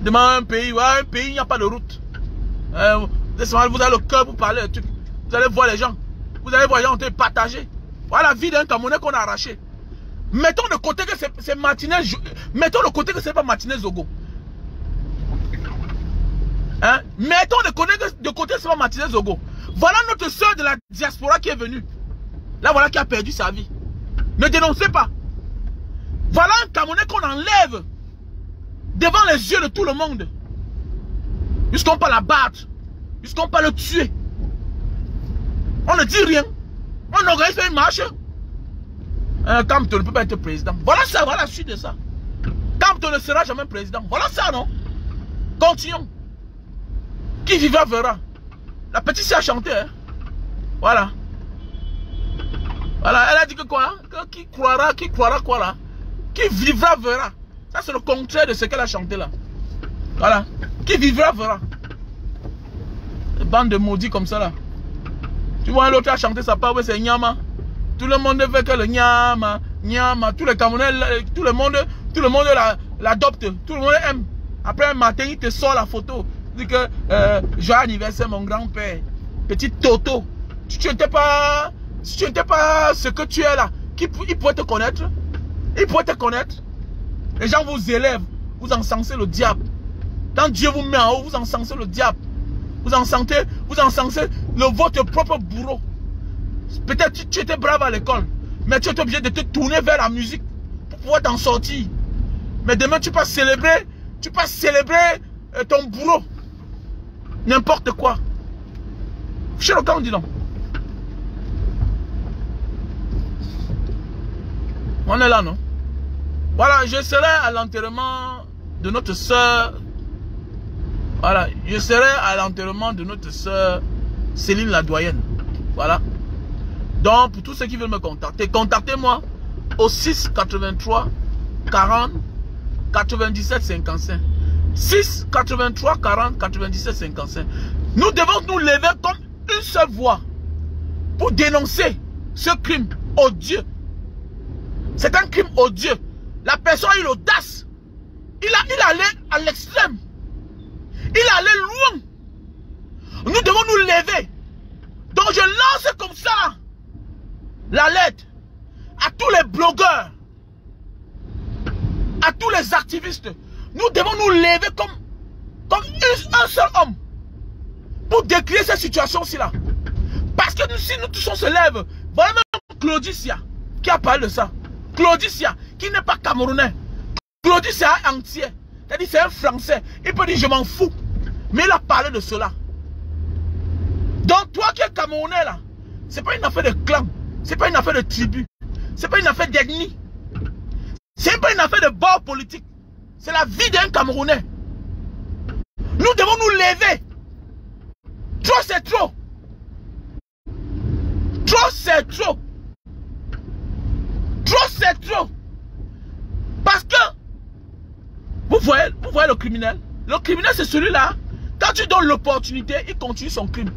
[SPEAKER 1] Demande un pays, ouais, un pays, il n'y a pas de route. Vous avez le cœur pour parler. Vous allez voir les gens. Vous allez voir les gens te partager. Voilà la vie d'un Camerounais qu'on a arraché. Mettons de côté que c'est Martinez. Mettons de côté que c'est pas Martinez Zogo. Hein? Mettons de côté que c'est pas Martinez Zogo. Voilà notre soeur de la diaspora qui est venue. Là voilà qui a perdu sa vie. Ne dénoncez pas. Voilà un Camerounais qu'on enlève devant les yeux de tout le monde. Jusqu'on peut la battre. Jusqu'on peut le tuer. On ne dit rien. On organise une marche. Campton ne peut pas être président. Voilà ça, voilà la suite de ça. Campton ne sera jamais président. Voilà ça, non? Continuons. Qui vivra verra. La petite sœur a chanté. Hein? Voilà. Voilà, elle a dit que quoi? Que qui croira quoi là? Qui vivra verra. Ça c'est le contraire de ce qu'elle a chanté là. Voilà. Qui vivra verra. Une bande de maudits comme ça là. Tu vois l'autre a chanté sa part, c'est Nyama. Tout le monde veut que le Nyama. Tous les Camerounais, tout le monde l'adopte. Tout le monde aime. Après un matin, il te sort la photo. Il dit que joyeux anniversaire mon grand-père. Petit Toto. Si tu n'étais pas ce que tu es là, il pourrait te connaître. Il pourrait te connaître. Les gens vous élèvent. Vous encensez le diable. Quand Dieu vous met en haut, vous encensez le diable. Vous encensez votre propre bourreau. Peut-être tu étais brave à l'école, mais tu es obligé de te tourner vers la musique pour pouvoir t'en sortir. Mais demain tu peux célébrer ton bourreau. N'importe quoi. Chez le camp, dis donc. On est là, non? Voilà, je serai à l'enterrement de notre soeur. Voilà, je serai à l'enterrement de notre soeur Céline la doyenne. Voilà. Donc, pour tous ceux qui veulent me contacter, contactez-moi au 6 83 40 97 55. 6 83 40 97 55. Nous devons nous lever comme une seule voix pour dénoncer ce crime odieux. C'est un crime odieux. La personne a eu l'audace. Il allait à l'extrême. Il allait loin. Nous devons nous lever. Donc je lance comme ça la lettre à tous les blogueurs, à tous les activistes. Nous devons nous lever comme un seul homme pour décrire cette situation-ci là. Parce que si nous tous on se lève, voilà même Claudicia qui a parlé de ça. Claudicia qui n'est pas camerounais. Claudicia entier. C'est-à-dire c'est un Français. Il peut dire je m'en fous. Mais il a parlé de cela. Donc toi qui es camerounais là, c'est pas une affaire de clan. C'est pas une affaire de tribu. C'est pas une affaire d'ethnie. C'est pas une affaire de bord politique. C'est la vie d'un Camerounais. Nous devons nous lever. Trop c'est trop. Trop c'est trop. Trop c'est trop. Parce que vous voyez le criminel. Le criminel c'est celui-là. Quand tu donnes l'opportunité, il continue son crime.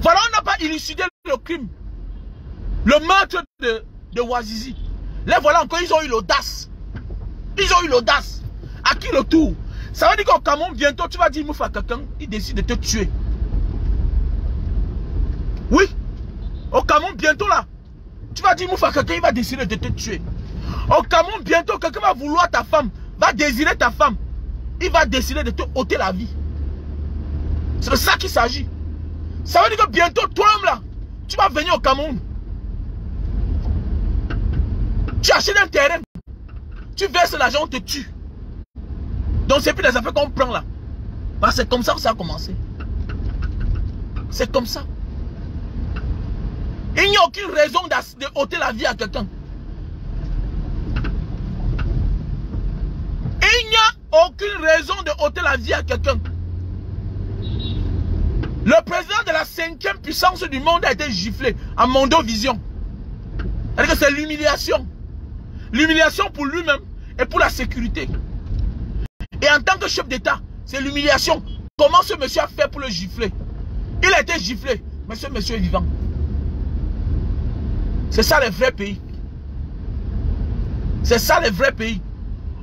[SPEAKER 1] Voilà, on n'a pas élucidé le crime. Le meurtre de Ouazizi. Là voilà encore, ils ont eu l'audace. Ils ont eu l'audace. À qui le tour? Ça veut dire qu'au Cameroun, bientôt, tu vas dire mouf à quelqu'un, il décide de te tuer. Oui. Au Cameroun, bientôt là, tu vas dire mouf à quelqu'un, il va décider de te tuer. Au Cameroun, bientôt, quelqu'un va vouloir ta femme, va désirer ta femme. Il va décider de te ôter la vie. C'est de ça qu'il s'agit. Ça veut dire que bientôt, toi-même là, tu vas venir au Cameroun. Tu achètes un terrain. Tu verses l'argent, on te tue. Donc c'est plus des affaires qu'on prend là. Parce que c'est comme ça que ça a commencé. C'est comme ça. Il n'y a aucune raison de ôter la vie à quelqu'un. Il n'y a aucune raison de ôter la vie à quelqu'un. Le président de la 5e puissance du monde a été giflé à Mondovision. C'est-à-dire que c'est l'humiliation. L'humiliation pour lui-même et pour la sécurité. Et en tant que chef d'État, c'est l'humiliation. Comment ce monsieur a fait pour le gifler? Il a été giflé, mais ce monsieur est vivant. C'est ça les vrais pays. C'est ça les vrais pays.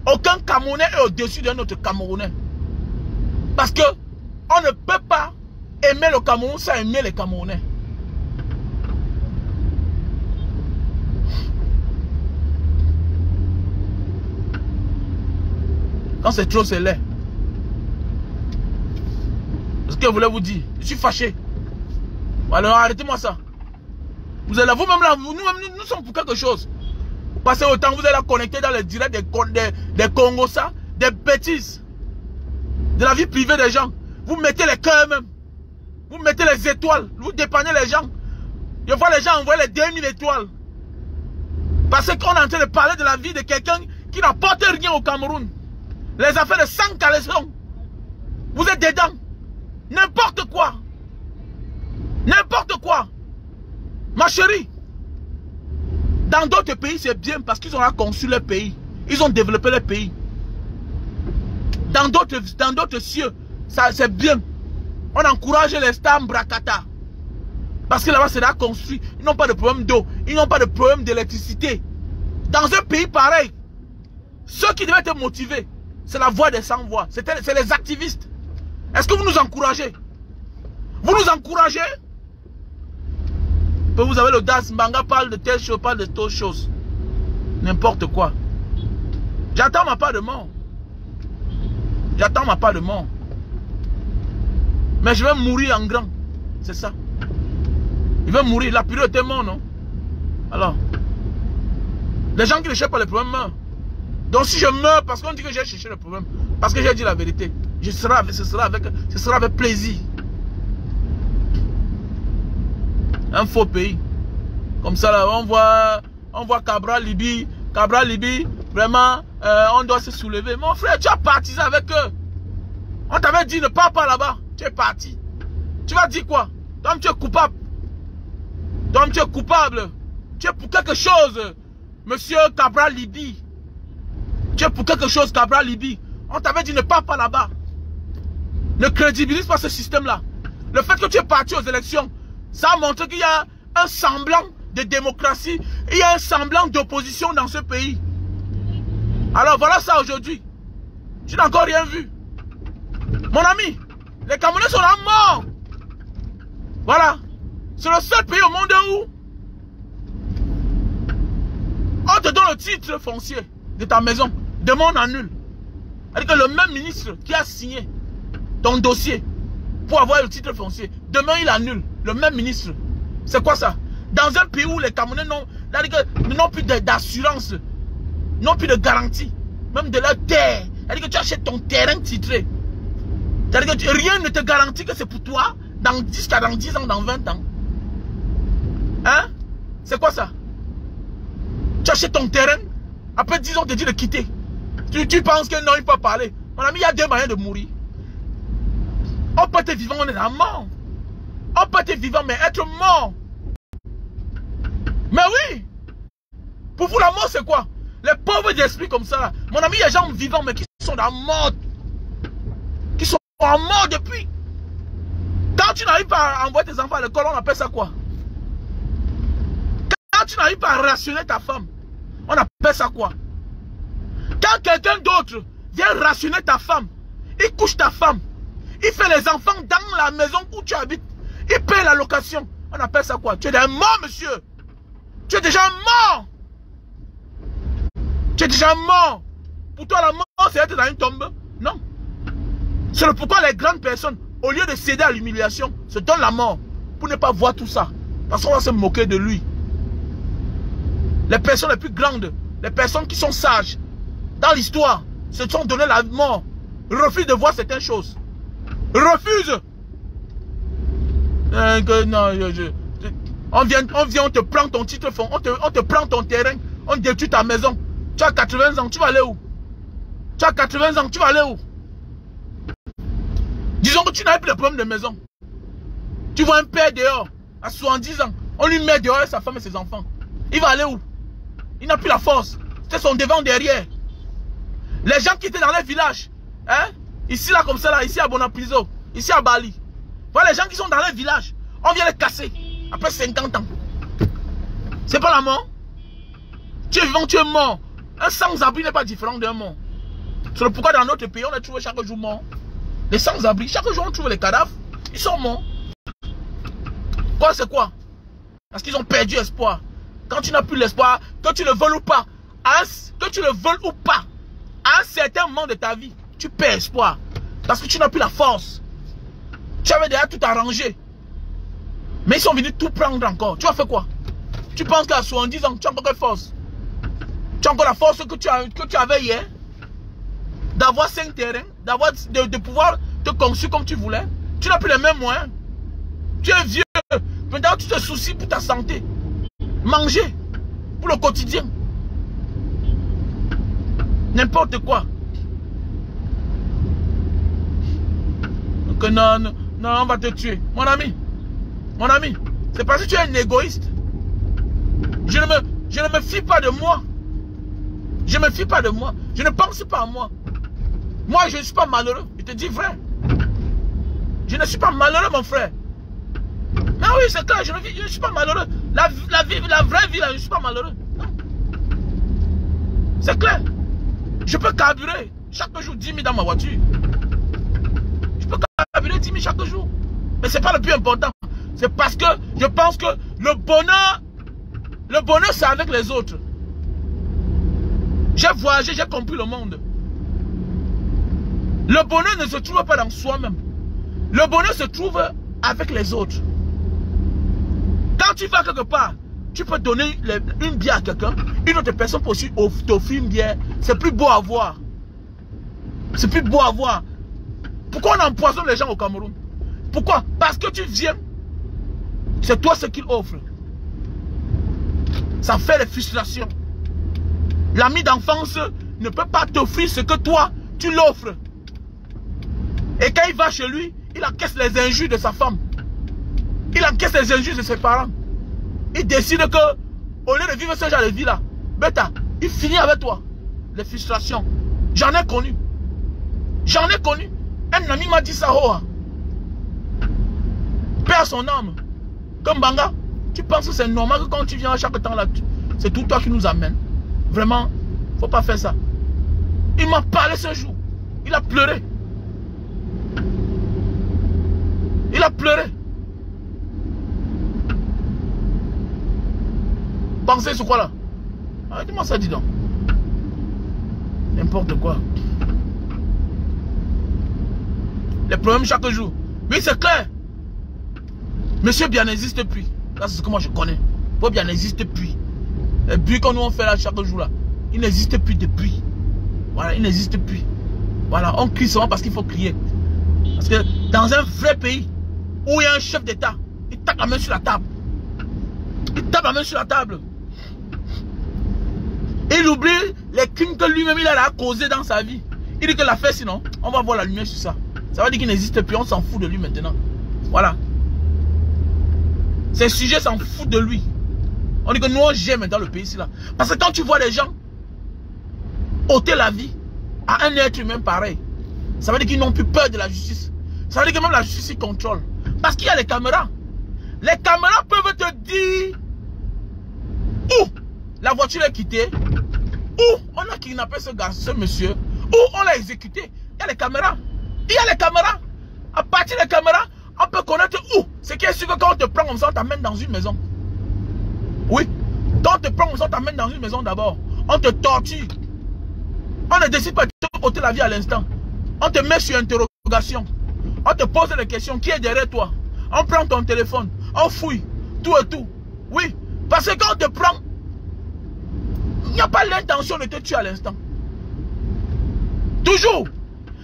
[SPEAKER 1] Aucun Camerounais est au-dessus d'un autre Camerounais. Parce que on ne peut pas aimer le Cameroun sans aimer les Camerounais. Quand c'est trop, c'est laid. Ce que je voulais vous dire, je suis fâché. Alors arrêtez-moi ça. Vous êtes là, vous-même là, nous sommes pour quelque chose. Vous passez autant, vous êtes là connecté dans le direct des Congos, ça, des bêtises. De la vie privée des gens. Vous mettez les cœurs même. Vous mettez les étoiles. Vous dépannez les gens. Je vois les gens envoyer les 2000 étoiles. Parce qu'on est en train de parler de la vie de quelqu'un qui n'apporte rien au Cameroun. Les affaires de sang caleçon. Vous êtes dedans. N'importe quoi. N'importe quoi. Ma chérie. Dans d'autres pays, c'est bien parce qu'ils ont conçu leur pays. Ils ont développé leur pays. Dans d'autres cieux, c'est bien. On encourage les stars Mbrakata. Parce que là-bas, c'est là construit. Ils n'ont pas de problème d'eau. Ils n'ont pas de problème d'électricité. Dans un pays pareil, ceux qui devaient être motivés, c'est la voix des sans-voix. C'est les activistes. Est-ce que vous nous encouragez? Vous nous encouragez? Vous avez l'audace. Mbanga parle de telle chose, parle de telle chose. N'importe quoi. J'attends ma part de mort. J'attends ma part de mort. Mais je vais mourir en grand. C'est ça. Il va mourir. La période est mort, non? Alors, les gens qui ne cherchent pas les problèmes meurent. Donc si je meurs parce qu'on dit que j'ai cherché le problème, parce que j'ai dit la vérité, ce sera avec plaisir. Un faux pays. Comme ça, là, on voit Cabral Libye. Cabral Libye, vraiment, on doit se soulever. Mon frère, tu as partisé avec eux. On t'avait dit ne pars pas là-bas. Tu es parti. Tu vas dire quoi? Toi, tu es coupable. Toi, tu es coupable. Tu es pour quelque chose, monsieur Cabral Libye. Tu es pour quelque chose, Cabral Libye. On t'avait dit ne pars pas là-bas. Ne crédibilise pas ce système-là. Le fait que tu es parti aux élections, ça montre qu'il y a un semblant de démocratie, il y a un semblant d'opposition dans ce pays. Alors voilà ça aujourd'hui. Tu n'as encore rien vu. Mon ami, les Camerounais sont là morts. Voilà. C'est le seul pays au monde où on te donne le titre foncier de ta maison. Demain on annule. C'est-à-dire que le même ministre qui a signé ton dossier pour avoir le titre foncier, demain il annule. Le même ministre. C'est quoi ça? Dans un pays où les Camerounais n'ont plus d'assurance, n'ont plus de garantie, même de leur terre. C'est-à-dire que tu achètes ton terrain titré. C'est-à-dire que rien ne te garantit que c'est pour toi dans 10 ans, dans 20 ans. Hein? C'est quoi ça? Tu achètes ton terrain, après 10 ans, on te dit de quitter. Tu penses que non, il peut parler. Mon ami, il y a deux moyens de mourir. On peut être vivant, on est là mort. On peut être vivant, mais être mort. Mais oui. Pour vous, la mort, c'est quoi? Les pauvres d'esprit comme ça, là. Mon ami, il y a des gens vivants, mais qui sont dans mort. Qui sont en mort depuis. Quand tu n'arrives pas à envoyer tes enfants à l'école, on appelle ça quoi? Quand tu n'arrives pas à rationner ta femme, on appelle ça quoi? Quand quelqu'un d'autre vient rationner ta femme, il couche ta femme, il fait les enfants dans la maison où tu habites, il paye la location, on appelle ça quoi? Tu es déjà mort, monsieur. Tu es déjà mort. Tu es déjà mort. Pour toi, la mort, c'est être dans une tombe? Non. C'est pourquoi les grandes personnes, au lieu de céder à l'humiliation, se donnent la mort pour ne pas voir tout ça. Parce qu'on va se moquer de lui. Les personnes les plus grandes, les personnes qui sont sages, dans l'histoire, se sont donné la mort. Refusent de voir certaines choses. Refusent. On vient, on te prend ton titre, on te prend ton terrain, on détruit ta maison. Tu as 80 ans, tu vas aller où? Tu as 80 ans, tu vas aller où? Disons que tu n'as plus de problème de maison. Tu vois un père dehors, à 70 ans, on lui met dehors sa femme et ses enfants. Il va aller où? Il n'a plus la force. C'était son devant, derrière. Les gens qui étaient dans les villages, hein? Ici, là, comme ça, là, ici à Bonapiso, ici à Bali. Voilà les gens qui sont dans les villages. On vient les casser après 50 ans. C'est pas la mort. Tu es vivant, tu es mort. Un sans-abri n'est pas différent d'un mort. C'est pourquoi dans notre pays, on est trouvé chaque jour mort. Les sans-abri, chaque jour on trouve les cadavres, ils sont morts. Quoi, c'est quoi? Parce qu'ils ont perdu espoir. Quand tu n'as plus l'espoir, que tu le veuilles ou pas, que tu le veuilles ou pas, à un certain moment de ta vie, tu perds espoir. Parce que tu n'as plus la force. Tu avais déjà tout arrangé. Mais ils sont venus tout prendre encore. Tu as fait quoi? Tu penses qu'à 70 ans, tu as encore quelle force? Tu as encore la force que tu avais hier? D'avoir 5 terrains, de pouvoir te construire comme tu voulais. Tu n'as plus les mêmes moyens. Tu es vieux. Maintenant, tu te soucies pour ta santé. Manger. Pour le quotidien. N'importe quoi. Donc non, on va te tuer. Mon ami, c'est parce que tu es un égoïste. Je ne me fie pas de moi. Je ne me fie pas de moi. Je ne pense pas à moi. Moi, je ne suis pas malheureux. Je te dis vrai. Je ne suis pas malheureux, mon frère. Mais oui, c'est clair, je ne suis pas malheureux. La vraie vie, là, je ne suis pas malheureux. Non. C'est clair. Je peux carburer chaque jour 10 000 dans ma voiture. Je peux carburer 10 000 chaque jour. Mais ce n'est pas le plus important. C'est parce que je pense que le bonheur, c'est avec les autres. J'ai voyagé, j'ai compris le monde. Le bonheur ne se trouve pas dans soi-même. Le bonheur se trouve avec les autres. Quand tu vas quelque part, tu peux donner une bière à quelqu'un, une autre personne peut aussi t'offrir une bière. C'est plus beau à voir. C'est plus beau à voir. Pourquoi on empoisonne les gens au Cameroun? Pourquoi? Parce que tu viens, c'est toi ce qu'il offre. Ça fait les frustrations. L'ami d'enfance ne peut pas t'offrir ce que toi, tu l'offres. Et quand il va chez lui, il encaisse les injures de sa femme. Il encaisse les injures de ses parents. Il décide que, au lieu de vivre ce genre de vie-là, bêta, il finit avec toi. Les frustrations. J'en ai connu. J'en ai connu. Un ami m'a dit ça, oh. Père son âme. Comme Banga, Tu penses que c'est normal que quand tu viens à chaque temps là, c'est tout toi qui nous amène? Vraiment, faut pas faire ça. Il m'a parlé ce jour. Il a pleuré. Il a pleuré. Pensez sur quoi là? Dis-moi ça, dis donc. N'importe quoi. Les problèmes chaque jour. Oui, c'est clair. Monsieur Bien n'existe plus. Là, c'est ce que moi je connais. Paul Bien n'existe plus. Et puis, quand nous on fait là chaque jour là, il n'existe plus depuis. Voilà, il n'existe plus. Voilà, on crie seulement parce qu'il faut crier. Parce que dans un vrai pays où il y a un chef d'État, il tape la main sur la table. Il tape la main sur la table. Il oublie les crimes que lui-même il a causés dans sa vie. Il dit que l'a fait, sinon on va voir la lumière sur ça. Ça veut dire qu'il n'existe plus, on s'en fout de lui maintenant. Voilà. Ces sujets s'en foutent de lui. On dit que nous on gère maintenant le pays ici là. Parce que quand tu vois les gens ôter la vie à un être humain pareil, ça veut dire qu'ils n'ont plus peur de la justice. Ça veut dire que même la justice ils contrôle. Parce qu'il y a les caméras. Les caméras peuvent te dire où la voiture est quittée, où on a kidnappé ce monsieur, où on l'a exécuté. Il y a les caméras. Il y a les caméras. À partir des caméras, on peut connaître où. Ce qui est sûr que quand on te prend comme ça, on t'amène dans une maison. Oui. Quand on te prend comme ça, on t'amène dans une maison d'abord. On te torture. On ne décide pas de te ôter la vie à l'instant. On te met sur interrogation. On te pose des questions. Qui est derrière toi? On prend ton téléphone. On fouille. Tout et tout. Oui. Parce que quand on te prend, il n'y a pas l'intention de te tuer à l'instant. Toujours.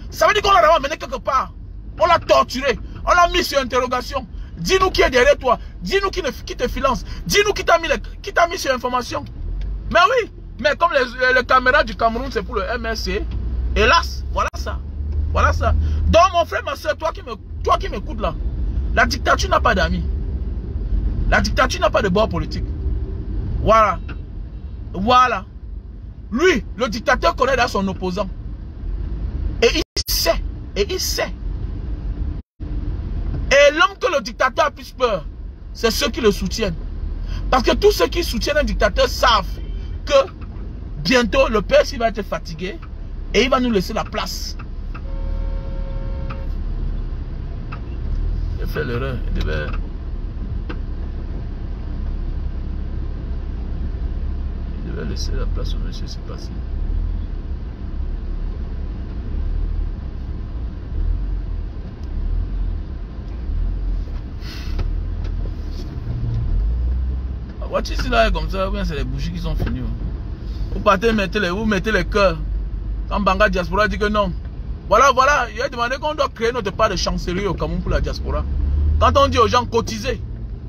[SPEAKER 1] Ça veut dire qu'on l'a ramené quelque part. On l'a torturé. On l'a mis sur interrogation. Dis-nous qui est derrière toi. Dis-nous qui te finance. Dis-nous qui t'a mis sur information. Mais oui. Mais comme les caméras du Cameroun, c'est pour le MRC. Hélas, voilà ça. Voilà ça. Donc mon frère, ma soeur, toi qui m'écoutes là, la dictature n'a pas d'amis. La dictature n'a pas de bord politique. Voilà. Voilà. Lui, le dictateur connaît là son opposant. Et il sait. Et il sait. Et l'homme que le dictateur a plus peur, c'est ceux qui le soutiennent. Parce que tous ceux qui soutiennent un dictateur savent que bientôt le père il va être fatigué et il va nous laisser la place. J'ai fait l'erreur. Il devait laisser la place au monsieur, c'est passé. La voiture ici là est comme ça, c'est les bougies qui sont finies. Vous partez, vous mettez les cœurs. Quand Banga Diaspora dit que non. Voilà, voilà, il a demandé qu'on doit créer notre part de chancellerie au Cameroun pour la diaspora. Quand on dit aux gens cotiser,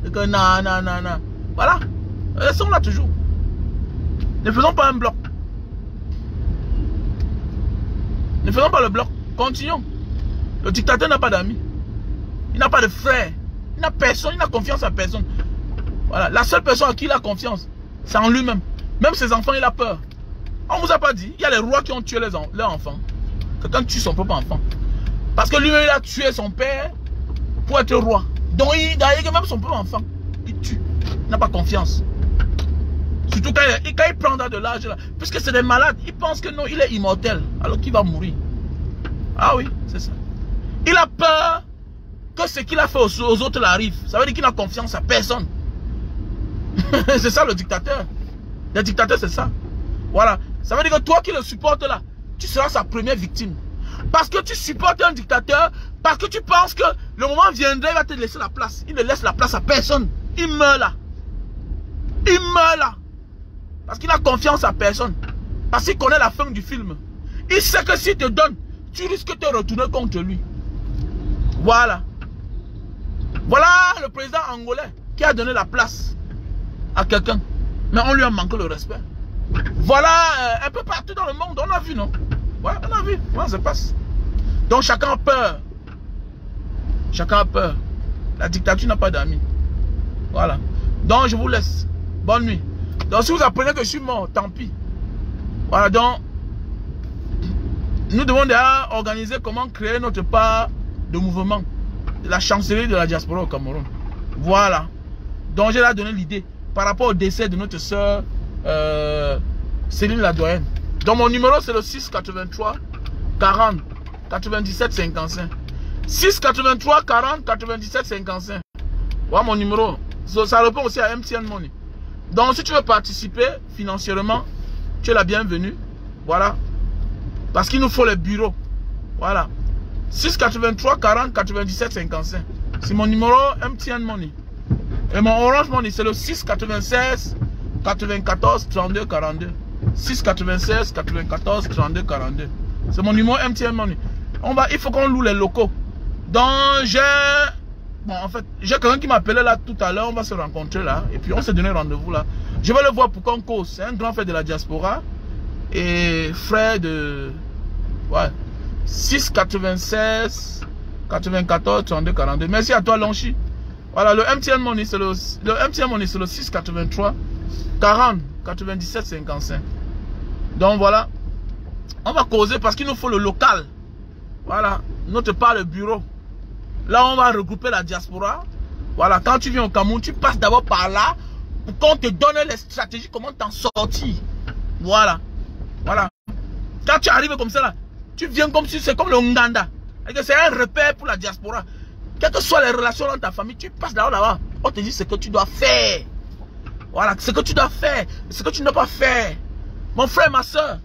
[SPEAKER 1] c'est que non. Voilà, elles sont là toujours. Ne faisons pas un bloc. Ne faisons pas le bloc. Continuons. Le dictateur n'a pas d'amis. Il n'a pas de frères. Il n'a personne, il n'a confiance à personne. Voilà, la seule personne à qui il a confiance, c'est en lui-même. Même ses enfants, il a peur. On ne vous a pas dit, il y a les rois qui ont tué leurs enfants. Quelqu'un tue son propre enfant. Parce que lui-même, il a tué son père pour être roi. Donc, d'ailleurs, même son propre enfant, il tue. Il n'a pas confiance. Surtout quand il prendra de l'âge, puisque c'est des malades, il pense que non, il est immortel, alors qu'il va mourir. Ah oui, c'est ça. Il a peur que ce qu'il a fait aux autres l'arrive. Ça veut dire qu'il n'a confiance à personne. C'est ça le dictateur. Le dictateur, c'est ça. Voilà. Ça veut dire que toi qui le supportes là, tu seras sa première victime. Parce que tu supportes un dictateur, parce que tu penses que le moment viendrait, il va te laisser la place. Il ne laisse la place à personne. Il meurt là. Il meurt là. Parce qu'il n'a confiance à personne. Parce qu'il connaît la fin du film. Il sait que s'il te donne, tu risques de te retourner contre lui. Voilà. Voilà le président angolais qui a donné la place à quelqu'un. Mais on lui a manqué le respect. Voilà un peu partout dans le monde. On a vu, non? Voilà, on a vu. Voilà, ça passe. Donc chacun a peur. Chacun a peur. La dictature n'a pas d'amis. Voilà. Donc je vous laisse. Bonne nuit. Donc si vous apprenez que je suis mort, tant pis. Voilà, donc nous devons déjà organiser comment créer notre part de mouvement. De la chancellerie de la diaspora au Cameroun. Voilà. Donc, j'ai là donné l'idée par rapport au décès de notre soeur Céline la doyenne. Donc, mon numéro, c'est le 683 40 97 55. 683 40 97 55. Voilà mon numéro. Ça répond aussi à MTN Money. Donc, si tu veux participer financièrement, tu es la bienvenue. Voilà. Parce qu'il nous faut les bureaux. Voilà. 683 40 97 55. C'est mon numéro MTN Money. Et mon Orange Money, c'est le 696 94 32 42. 696 94 32 42. C'est mon numéro MTN Money. Il faut qu'on loue les locaux. Donc, bon, en fait, j'ai quelqu'un qui m'appelait là tout à l'heure. On va se rencontrer là. Et puis, on s'est donné rendez-vous là. Je vais le voir pour qu'on cause. C'est un grand frère de la diaspora. Et frère de... Ouais. 696 94 32 42. Merci à toi, Lonchi. Voilà, le MTN Money, c'est le MTN Money, c'est le 683 40 97 55. Donc, voilà. On va causer parce qu'il nous faut le local. Voilà. Notre part, le bureau. Là, on va regrouper la diaspora. Voilà. Quand tu viens au Cameroun, tu passes d'abord par là pour qu'on te donne les stratégies, comment t'en sortir. Voilà. Voilà. Quand tu arrives comme ça, là, tu viens comme si c'est comme le Nganda. C'est un repère pour la diaspora. Quelles que soient les relations dans ta famille, tu passes là-bas. On te dit ce que tu dois faire. Voilà. Ce que tu dois faire. Ce que tu ne dois pas faire. Mon frère, ma soeur,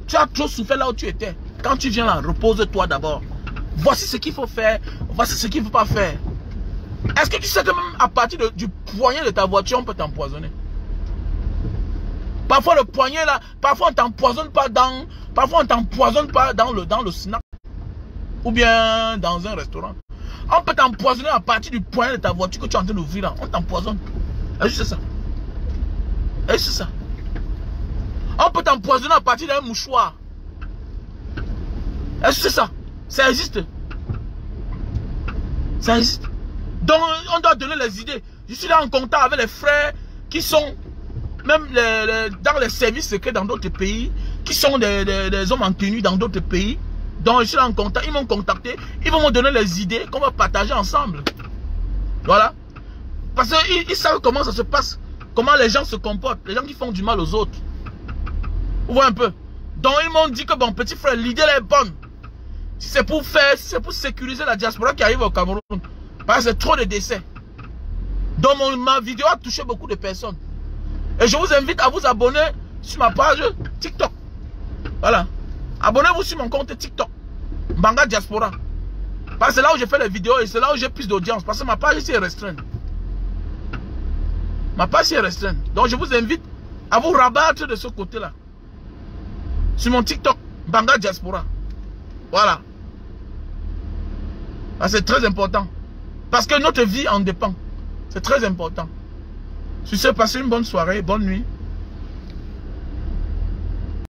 [SPEAKER 1] tu as trop souffert là où tu étais. Quand tu viens là, repose-toi d'abord. Voici ce qu'il faut faire. Voici ce qu'il ne faut pas faire. Est-ce que tu sais que même à partir du poignet de ta voiture, on peut t'empoisonner? Parfois le poignet là, parfois on t'empoisonne pas dans... Parfois on t'empoisonne pas dans le snack. Ou bien dans un restaurant. On peut t'empoisonner à partir du poignet de ta voiture que tu es en train d'ouvrir là. On t'empoisonne. Est-ce que c'est ça? Est-ce que c'est ça? On peut t'empoisonner à partir d'un mouchoir. Est-ce que c'est ça? Ça existe. Ça existe. Donc, on doit donner les idées. Je suis là en contact avec les frères qui sont, même dans les services secrets dans d'autres pays, qui sont des hommes en tenue dans d'autres pays. Donc, je suis là en contact. Ils m'ont contacté. Ils vont me donner les idées qu'on va partager ensemble. Voilà. Parce qu'ils savent comment ça se passe. Comment les gens se comportent. Les gens qui font du mal aux autres. Vous voyez un peu. Donc, ils m'ont dit que, bon, petit frère, l'idée est bonne. Si c'est pour faire, si c'est pour sécuriser la diaspora qui arrive au Cameroun. Parce que c'est trop de décès. Donc, ma vidéo a touché beaucoup de personnes. Et je vous invite à vous abonner sur ma page TikTok. Voilà. Abonnez-vous sur mon compte TikTok. Mbanga Diaspora. Parce que c'est là où je fais les vidéos et c'est là où j'ai plus d'audience. Parce que ma page ici est restreinte. Ma page ici est restreinte. Donc, je vous invite à vous rabattre de ce côté-là. Sur mon TikTok. Mbanga Diaspora. Voilà. C'est très important. Parce que notre vie en dépend. C'est très important. Sur ce, passez une bonne soirée, bonne nuit.